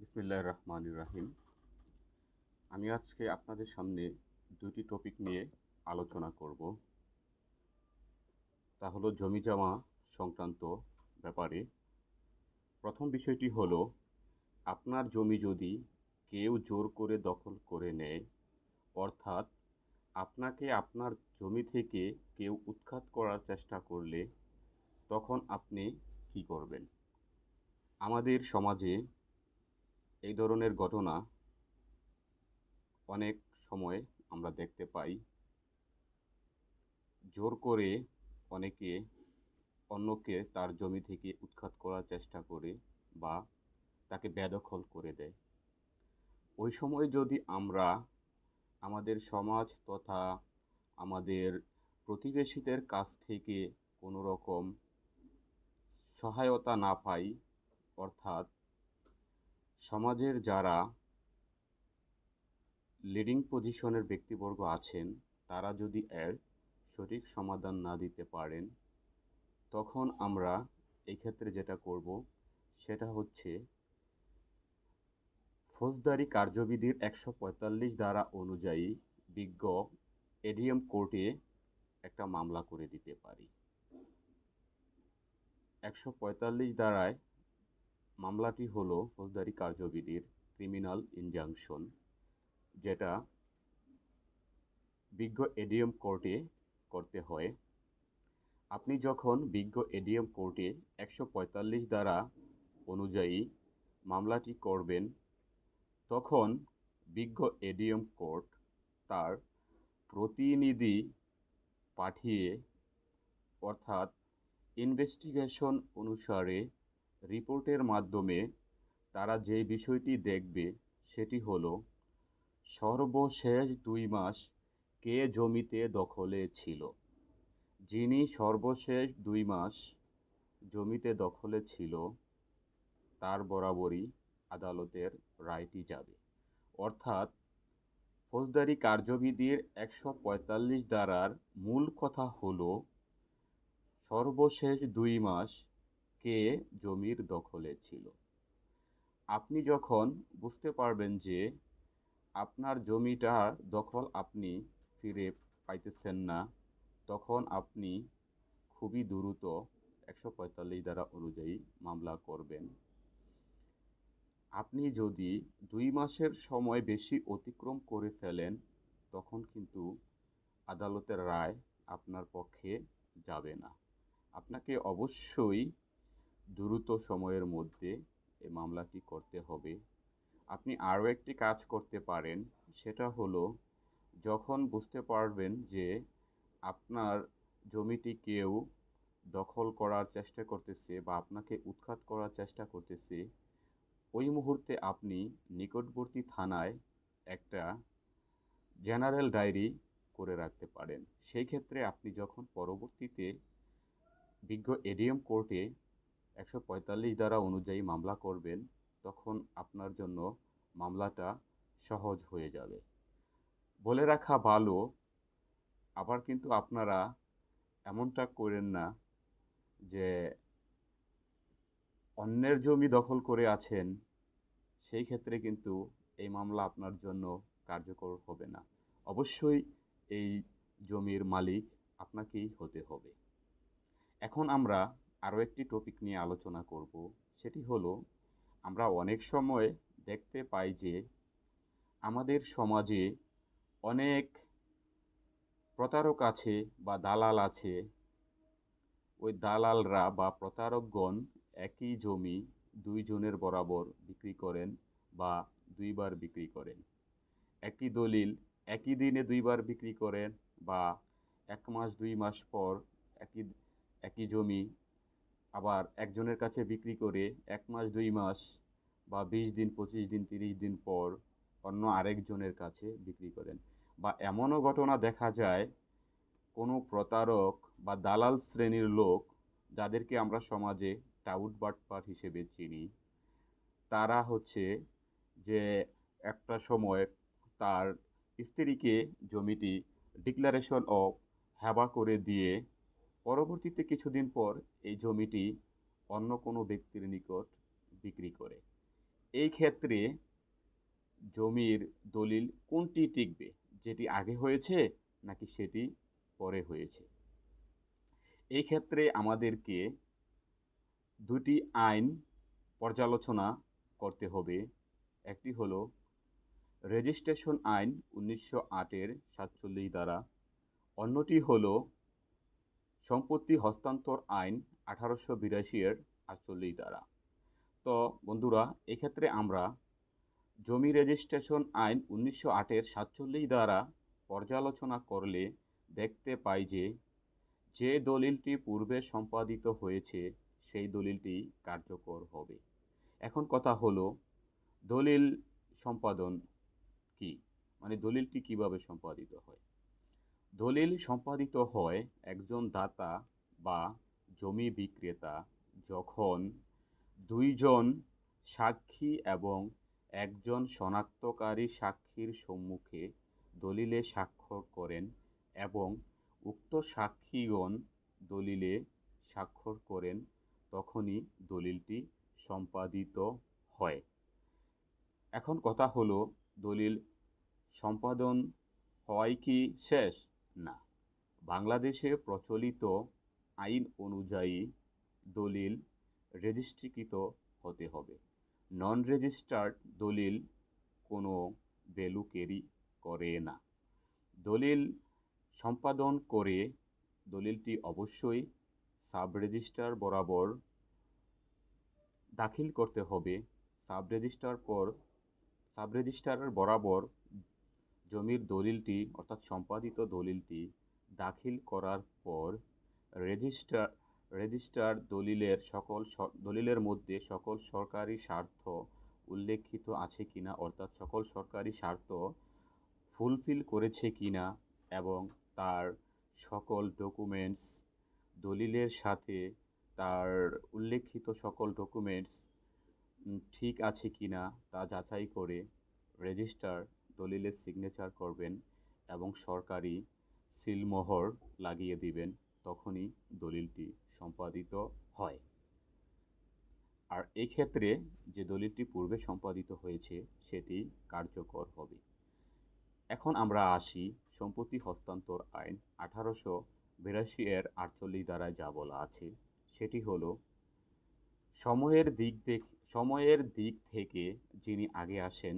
বিসমিল্লাহির রহমানির রহিম। আমি আজকে আপনাদের সামনে ২টি টপিক নিয়ে আলোচনা করব। তা হলো জমিজমা সংক্রান্ত ব্যাপারে। প্রথম বিষয়টি হলো, আপনার জমি যদি কেউ জোর করে দখল করে নেয়, অর্থাৎ আপনাকে আপনার জমি থেকে কেউ উৎখাত করার চেষ্টা করলে তখন আপনি কী করবেন? আমাদের সমাজে এই ধরনের ঘটনা অনেক সময় আমরা দেখতে পাই। জোর করে অনেকে অন্যকে তার জমি থেকে উৎখাত করার চেষ্টা করে বা তাকে বেদখল করে দেয়। ওই সময় যদি আমরা আমাদের সমাজ তথা আমাদের প্রতিবেশীদের কাছ থেকে কোনো রকম সহায়তা না পাই, অর্থাৎ সমাজের যারা লিডিং পজিশনের ব্যক্তিবর্গ আছেন তারা যদি এর সঠিক সমাধান না দিতে পারেন, তখন আমরা এই ক্ষেত্রে যেটা করব সেটা হচ্ছে ফৌজদারি কার্যবিধির ১৪৫ ধারা অনুযায়ী বিজ্ঞ এডিএম কোর্টে একটা মামলা করে দিতে পারি। ১৪৫ ধারায় মামলাটি হলো ফৌজদারি কার্যবিধির ক্রিমিনাল ইনজাংশন, যেটা বিজ্ঞ এডিএম কোর্টে করতে হয়। আপনি যখন বিজ্ঞ এডিএম কোর্টে ১৪৫ ধারা অনুযায়ী মামলাটি করবেন, তখন বিজ্ঞ এডিএম কোর্ট তার প্রতিনিধি পাঠিয়ে, অর্থাৎ ইনভেস্টিগেশন অনুসারে রিপোর্টের মাধ্যমে তারা যে বিষয়টি দেখবে সেটি হলো সর্বশেষ ২ মাস কে জমিতে দখলে ছিল। যিনি সর্বশেষ ২ মাস জমিতে দখলে ছিল তার বরাবরই আদালতের রায়টি যাবে। অর্থাৎ ফৌজদারি কার্যবিধির ১৪৫ ধারার মূল কথা হলো সর্বশেষ ২ মাস কে জমির দখলে ছিল। আপনি যখন বুঝতে পারবেন যে আপনার জমিটার দখল আপনি ফিরে পাইতেছেন না, তখন আপনি খুবই দ্রুত ১৪৫ ধারা অনুযায়ী মামলা করবেন। আপনি যদি ২ মাসের সময় বেশি অতিক্রম করে ফেলেন, তখন কিন্তু আদালতের রায় আপনার পক্ষে যাবে না। আপনাকে অবশ্যই দ্রুত সময়ের মধ্যে এই মামলাটি করতে হবে। আপনি আরও একটি কাজ করতে পারেন, সেটা হলো যখন বুঝতে পারবেন যে আপনার জমিটি কেউ দখল করার চেষ্টা করতেছে বা আপনাকে উৎখাত করার চেষ্টা করতেছে, ওই মুহূর্তে আপনি নিকটবর্তী থানায় একটা জেনারেল ডায়েরি করে রাখতে পারেন। সেই ক্ষেত্রে আপনি যখন পরবর্তীতে বিজ্ঞ এডিএম কোর্টে ১৪৫ ধারা অনুযায়ী মামলা করবেন, তখন আপনার জন্য মামলাটা সহজ হয়ে যাবে। বলে রাখা ভালো, আবার কিন্তু আপনারা এমনটা করেন না যে অন্যের জমি দখল করে আছেন, সেই ক্ষেত্রে কিন্তু এই মামলা আপনার জন্য কার্যকর হবে না। অবশ্যই এই জমির মালিক আপনাকেই হতে হবে। এখন আমরা আরও একটি টপিক নিয়ে আলোচনা করব, সেটি হলো আমরা অনেক সময় দেখতে পাই যে আমাদের সমাজে অনেক প্রতারক আছে বা দালাল আছে। ওই দালালরা বা প্রতারকগণ একই জমি ২ জনের বরাবর বিক্রি করেন বা ২ বার বিক্রি করেন। একই দলিল একই দিনে ২ বার বিক্রি করেন বা ১ মাস ২ মাস পর একই একই জমি আবার একজনের কাছে বিক্রি করে ১ মাস ২ মাস বা ২০ দিন ২৫ দিন ৩০ দিন পর অন্য আরেকজনের কাছে বিক্রি করেন। বা এমনও ঘটনা দেখা যায়, কোনো প্রতারক বা দালাল শ্রেণীর লোক, যাদেরকে আমরা সমাজে টাউট বাটপার হিসেবে চিনি, তারা হচ্ছে যে একটা সময় তার স্ত্রীকে জমিটি ডিক্লারেশন অফ হেবা করে দিয়ে পরবর্তীতে কিছুদিন পর এই জমিটি অন্য কোনো ব্যক্তির নিকট বিক্রি করে। এই ক্ষেত্রে জমির দলিল কোনটি টিকবে, যেটি আগে হয়েছে নাকি সেটি পরে হয়েছে? এই ক্ষেত্রে আমাদেরকে দুটি আইন পর্যালোচনা করতে হবে। একটি হলো রেজিস্ট্রেশন আইন ১৯০৮-এর ৪৭ ধারা, অন্যটি হলো সম্পত্তি হস্তান্তর আইন ১৮৮২-এর ৪৮ ধারা। তো বন্ধুরা, এক্ষেত্রে আমরা জমি রেজিস্ট্রেশন আইন ১৯০৮-এর ৪৭ ধারা পর্যালোচনা করলে দেখতে পাই যে যে দলিলটি পূর্বে সম্পাদিত হয়েছে সেই দলিলটি কার্যকর হবে। এখন কথা হলো দলিল সম্পাদন কি, মানে দলিলটি কিভাবে সম্পাদিত হয়? দলিল সম্পাদিত হয় একজন দাতা বা জমি বিক্রেতা যখন দুইজন সাক্ষী এবং একজন শনাক্তকারী সাক্ষীর সম্মুখে দলিলে স্বাক্ষর করেন এবং উক্ত সাক্ষীগণ দলিলে স্বাক্ষর করেন, তখনই দলিলটি সম্পাদিত হয়। এখন কথা হলো দলিল সম্পাদন হয় কি শেষ? না। বাংলাদেশে প্রচলিত আইন অনুযায়ী দলিল রেজিস্ট্রিকৃত হতে হবে। নন রেজিস্টার্ড দলিল কোনো ভ্যালু ক্যারি করে না। দলিল সম্পাদন করে দলিলটি অবশ্যই সাব রেজিস্ট্রার বরাবর দাখিল করতে হবে। সাব রেজিস্ট্রারের বরাবর জমির দলিলটি অর্থাৎ সম্পাদিত দলিলটি দাখিল করার পর রেজিস্ট্রার দলিলের মধ্যে সকল সরকারি স্বার্থ উল্লেখিত আছে কিনা, অর্থাৎ সকল সরকারি স্বার্থ ফুলফিল করেছে কিনা এবং তার সকল ডকুমেন্টস দলিলের সাথে তার উল্লেখিত সকল ডকুমেন্টস ঠিক আছে কিনা তা যাচাই করে রেজিস্ট্রার দলিলের সিগনেচার করবেন এবং সরকারি সিলমোহর লাগিয়ে দিবেন, তখনই দলিলটি সম্পাদিত হয়। আর এই ক্ষেত্রে যে দলিলটি পূর্বে সম্পাদিত হয়েছে সেটি কার্যকর হবে। এখন আমরা আসি সম্পত্তি হস্তান্তর আইন ১৮৮২-এর ৪৮ ধারায় যা বলা আছে সেটি হলো সময়ের দিক থেকে যিনি আগে আসেন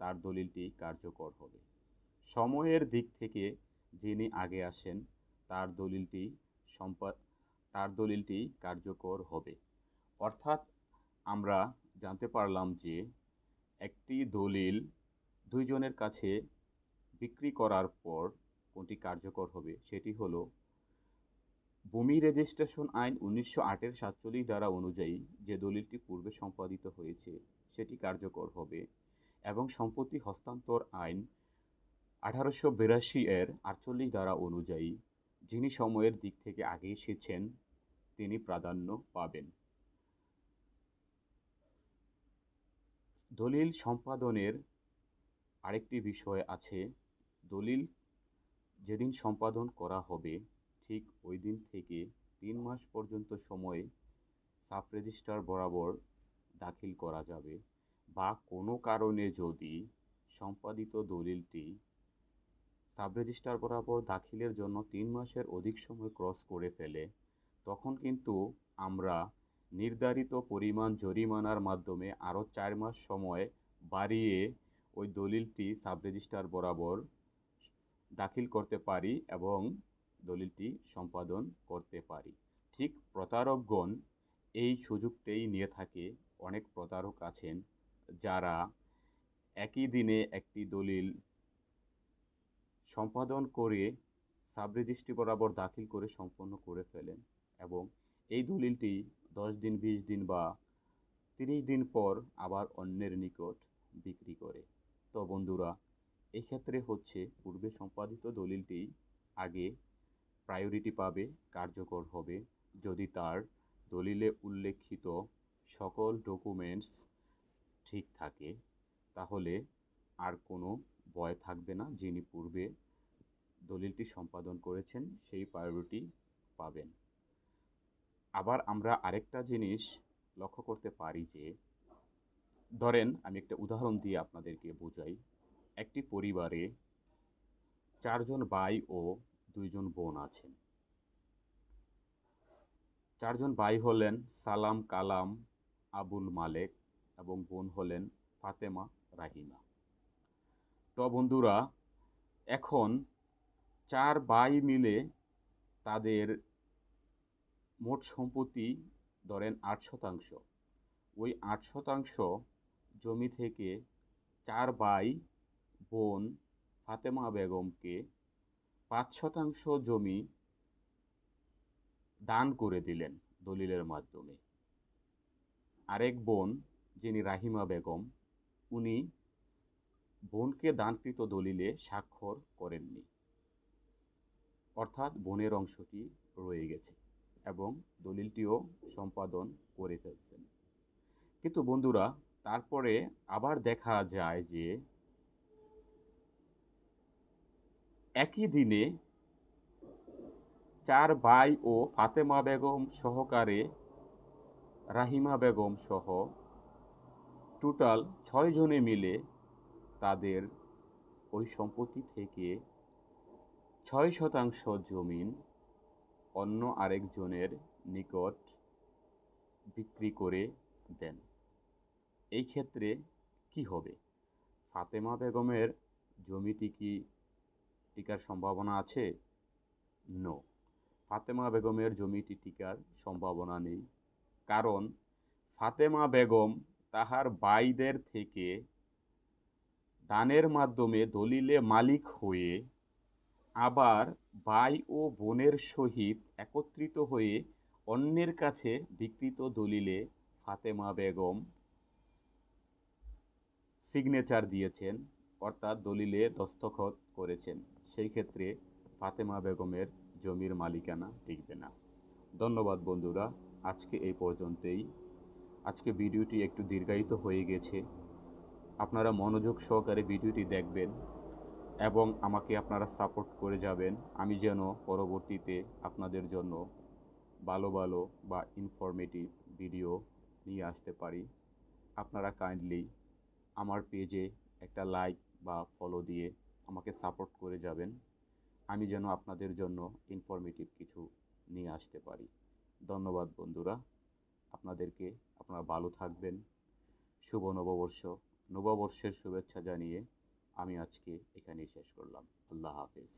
তার দলিলটি কার্যকর হবে। সময়ের দিক থেকে যিনি আগে আসেন তার দলিলটি কার্যকর হবে। অর্থাৎ আমরা জানতে পারলাম যে একটি দলিল দুইজনের কাছে বিক্রি করার পর কোনটি কার্যকর হবে সেটি হলো ভূমি রেজিস্ট্রেশন আইন ১৯০৮-এর ৪৭ ধারা অনুযায়ী যে দলিলটি পূর্বে সম্পাদিত হয়েছে সেটি কার্যকর হবে এবং সম্পত্তি হস্তান্তর আইন ১৮৮২-এর ৪৮ ধারা অনুযায়ী যিনি সময়ের দিক থেকে আগে এসেছেন তিনি প্রাধান্য পাবেন। দলিল সম্পাদনের আরেকটি বিষয় আছে। দলিল যেদিন সম্পাদন করা হবে ঠিক ওই দিন থেকে ৩ মাস পর্যন্ত সময় সাব রেজিস্ট্রার বরাবর দাখিল করা যাবে, বা কোনো কারণে যদি সম্পাদিত দলিলটি সাব রেজিস্ট্রার বরাবর দাখিলের জন্য ৩ মাসের অধিক সময় ক্রস করে ফেলে, তখন কিন্তু আমরা নির্ধারিত পরিমাণ জরিমানার মাধ্যমে আরও ৪ মাস সময় বাড়িয়ে ওই দলিলটি সাব রেজিস্ট্রার বরাবর দাখিল করতে পারি এবং দলিলটি সম্পাদন করতে পারি। ঠিক প্রতারকগণ এই সুযোগটাই নিয়ে থাকে। অনেক প্রতারক আছেন যারা একই দিনে একটি দলিল সম্পাদন করে সাব রেজিস্ট্রি বরাবর দাখিল করে সম্পন্ন করে ফেলেন এবং এই দলিলটি ১০ দিন, ২০ দিন বা ৩০ দিন পর আবার অন্যের নিকট বিক্রি করে। তো বন্ধুরা, এক্ষেত্রে হচ্ছে পূর্বে সম্পাদিত দলিলটি আগে প্রায়োরিটি পাবে, কার্যকর হবে যদি তার দলিলে উল্লেখিত সকল ডকুমেন্টস ঠিক থাকে, তাহলে আর কোনো ভয় থাকবে না। যিনি পূর্বে দলিলটি সম্পাদন করেছেন সেই প্রায়োরিটি পাবেন। আবার আমরা আরেকটা জিনিস লক্ষ্য করতে পারি যে ধরেন আমি একটা উদাহরণ দিয়ে আপনাদেরকে বোঝাই। একটি পরিবারে ৪ জন ভাই ও ২ জন বোন আছেন। ৪ জন ভাই হলেন সালাম, কালাম, আবুল মালেক এবং বোন হলেন ফাতেমা, রাহিমা। তো বন্ধুরা, এখন ৪ ভাই মিলে তাদের মোট সম্পত্তি ধরেন ৮%। ওই ৮% জমি থেকে ৪ ভাই বোন ফাতেমা বেগমকে ৫% জমি দান করে দিলেন দলিলের মাধ্যমে। আরেক বোন, যিনি রাহিমা বেগম, উনি বোনকে দানকৃত দলিলে স্বাক্ষর করেননি, অর্থাৎ বোনের অংশটি রয়ে গেছে এবং দলিলটিও সম্পাদন করে ফেলছেন। কিন্তু বন্ধুরা, তারপরে আবার দেখা যায় যে একই দিনে ৪ ভাই ও ফাতেমা বেগম সহকারে রাহিমা বেগম সহ টোটাল ৬ জনে মিলে তাদের ওই সম্পত্তি থেকে ৬% জমিন অন্য আরেকজনের নিকট বিক্রি করে দেন। এই ক্ষেত্রে কি হবে? ফাতেমা বেগমের জমিটি কি টিকার সম্ভাবনা আছে? নো। ফাতেমা বেগমের জমিটি টিকার সম্ভাবনা নেই। কারণ ফাতেমা বেগম তাহার ভাইদের থেকে দানের মাধ্যমে দলিলে মালিক হয়ে আবার ভাই ও বোনের সহিত একত্রিত হয়ে অন্যের কাছে বিকৃত দলিলে ফাতেমা বেগম সিগনেচার দিয়েছেন, অর্থাৎ দলিলে দস্তখত করেছেন। সেই ক্ষেত্রে ফাতেমা বেগমের জমির মালিকানা টিকবে না। ধন্যবাদ বন্ধুরা, আজকে এই পর্যন্তই। আজকে ভিডিওটি একটু দীর্ঘায়িত হয়ে গেছে। আপনারা মনোযোগ সহকারে ভিডিওটি দেখবেন এবং আমাকে আপনারা সাপোর্ট করে যাবেন, আমি যেন পরবর্তীতে আপনাদের জন্য ভালো ভালো বা ইনফরমেটিভ ভিডিও নিয়ে আসতে পারি। আপনারা কাইন্ডলি আমার পেজে একটা লাইক বা ফলো দিয়ে আমাকে সাপোর্ট করে যাবেন, আমি যেন আপনাদের জন্য ইনফরমেটিভ কিছু নিয়ে আসতে পারি। ধন্যবাদ বন্ধুরা, আপনারা ভালো থাকবেন। শুভ নববর্ষ, নববর্ষের শুভেচ্ছা জানিয়ে আমি আজকে এখানেই শেষ করলাম। আল্লাহ হাফেজ।